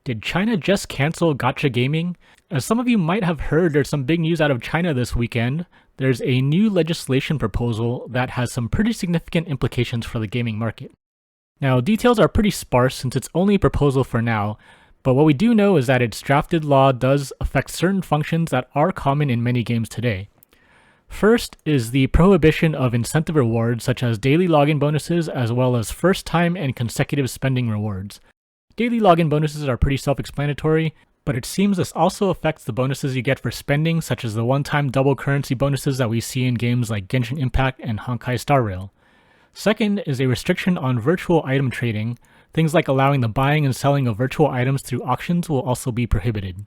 Did China just cancel gacha gaming? As some of you might have heard, there's some big news out of China this weekend. There's a new legislation proposal that has some pretty significant implications for the gaming market. Now, details are pretty sparse since it's only a proposal for now, but what we do know is that its drafted law does affect certain functions that are common in many games today. First is the prohibition of incentive rewards such as daily login bonuses as well as first-time and consecutive spending rewards. Daily login bonuses are pretty self-explanatory, but it seems this also affects the bonuses you get for spending, such as the one-time double currency bonuses that we see in games like Genshin Impact and Honkai Star Rail. Second is a restriction on virtual item trading. Things like allowing the buying and selling of virtual items through auctions will also be prohibited.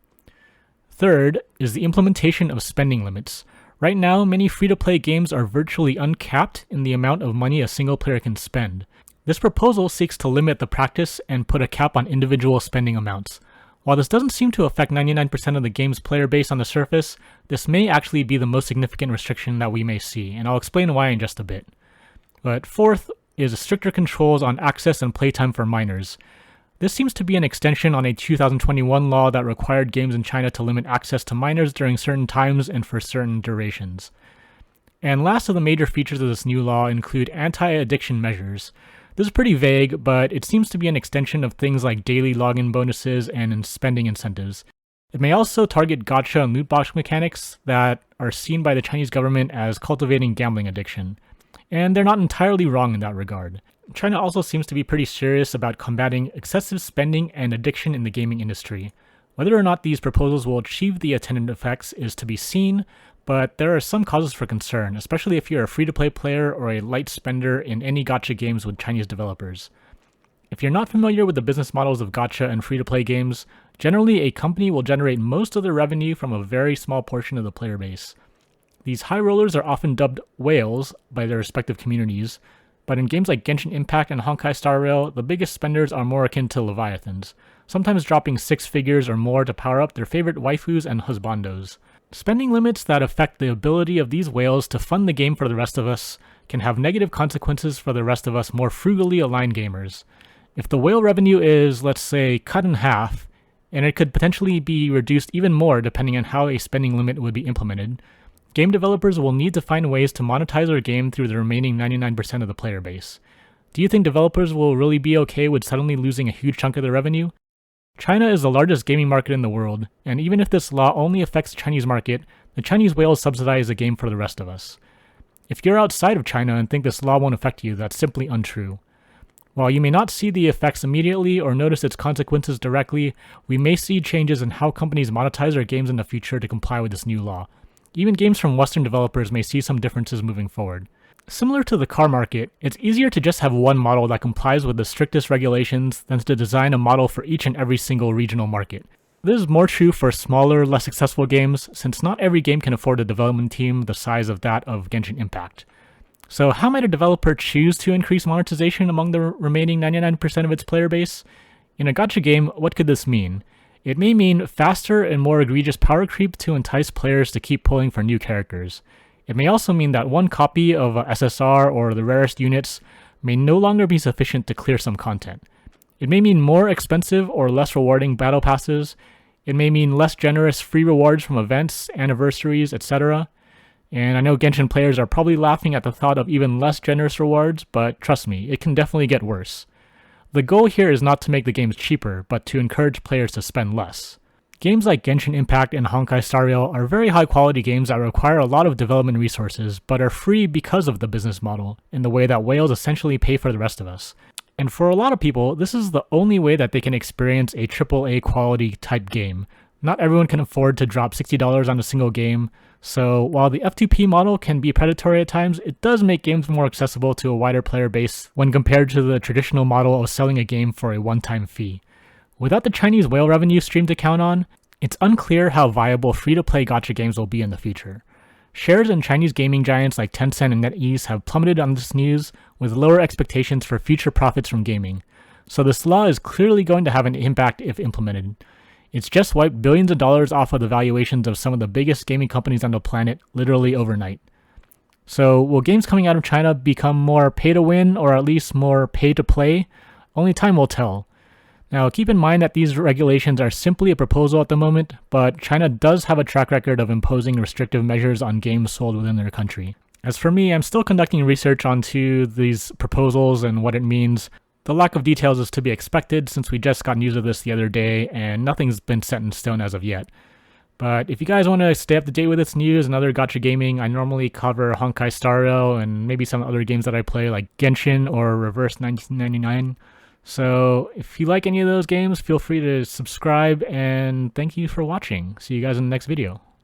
Third is the implementation of spending limits. Right now, many free-to-play games are virtually uncapped in the amount of money a single player can spend. This proposal seeks to limit the practice and put a cap on individual spending amounts. While this doesn't seem to affect 99% of the game's player base on the surface, this may actually be the most significant restriction that we may see, and I'll explain why in just a bit. But fourth is stricter controls on access and playtime for minors. This seems to be an extension on a 2021 law that required games in China to limit access to minors during certain times and for certain durations. And last of the major features of this new law include anti-addiction measures. This is pretty vague, but it seems to be an extension of things like daily login bonuses and spending incentives. It may also target gacha and loot box mechanics that are seen by the Chinese government as cultivating gambling addiction. And they're not entirely wrong in that regard. China also seems to be pretty serious about combating excessive spending and addiction in the gaming industry. Whether or not these proposals will achieve the intended effects is to be seen, but there are some causes for concern, especially if you're a free-to-play player or a light spender in any gacha games with Chinese developers. If you're not familiar with the business models of gacha and free-to-play games, generally a company will generate most of their revenue from a very small portion of the player base. These high rollers are often dubbed whales by their respective communities, but in games like Genshin Impact and Honkai Star Rail, the biggest spenders are more akin to leviathans, sometimes dropping 6 figures or more to power up their favorite waifus and husbandos. Spending limits that affect the ability of these whales to fund the game for the rest of us can have negative consequences for the rest of us more frugally aligned gamers. If the whale revenue is, let's say, cut in half, and it could potentially be reduced even more depending on how a spending limit would be implemented, game developers will need to find ways to monetize their game through the remaining 99% of the player base. Do you think developers will really be okay with suddenly losing a huge chunk of their revenue? China is the largest gaming market in the world, and even if this law only affects the Chinese market, the Chinese whales subsidize the game for the rest of us. If you're outside of China and think this law won't affect you, that's simply untrue. While you may not see the effects immediately or notice its consequences directly, we may see changes in how companies monetize their games in the future to comply with this new law. Even games from Western developers may see some differences moving forward. Similar to the car market, it's easier to just have one model that complies with the strictest regulations than to design a model for each and every single regional market. This is more true for smaller, less successful games, since not every game can afford a development team the size of that of Genshin Impact. So how might a developer choose to increase monetization among the remaining 99% of its player base? In a gacha game, what could this mean? It may mean faster and more egregious power creep to entice players to keep pulling for new characters. It may also mean that one copy of a SSR or the rarest units may no longer be sufficient to clear some content. It may mean more expensive or less rewarding battle passes. It may mean less generous free rewards from events, anniversaries, etc. And I know Genshin players are probably laughing at the thought of even less generous rewards, but trust me, it can definitely get worse. The goal here is not to make the games cheaper, but to encourage players to spend less. Games like Genshin Impact and Honkai Star Rail are very high quality games that require a lot of development resources, but are free because of the business model, in the way that whales essentially pay for the rest of us. And for a lot of people, this is the only way that they can experience a AAA quality type game. Not everyone can afford to drop $60 on a single game, so while the F2P model can be predatory at times, it does make games more accessible to a wider player base when compared to the traditional model of selling a game for a one-time fee. Without the Chinese whale revenue stream to count on, it's unclear how viable free-to-play gacha games will be in the future. Shares in Chinese gaming giants like Tencent and NetEase have plummeted on this news, with lower expectations for future profits from gaming. So this law is clearly going to have an impact if implemented. It's just wiped billions of dollars off of the valuations of some of the biggest gaming companies on the planet literally overnight. So will games coming out of China become more pay to win or at least more pay to play? Only time will tell. Now, keep in mind that these regulations are simply a proposal at the moment, but China does have a track record of imposing restrictive measures on games sold within their country. As for me, I'm still conducting research onto these proposals and what it means. The lack of details is to be expected since we just got news of this the other day and nothing's been set in stone as of yet. But if you guys want to stay up to date with this news and other gacha gaming, I normally cover Honkai Star Rail and maybe some other games that I play like Genshin or Reverse 1999. So if you like any of those games, feel free to subscribe and thank you for watching. See you guys in the next video.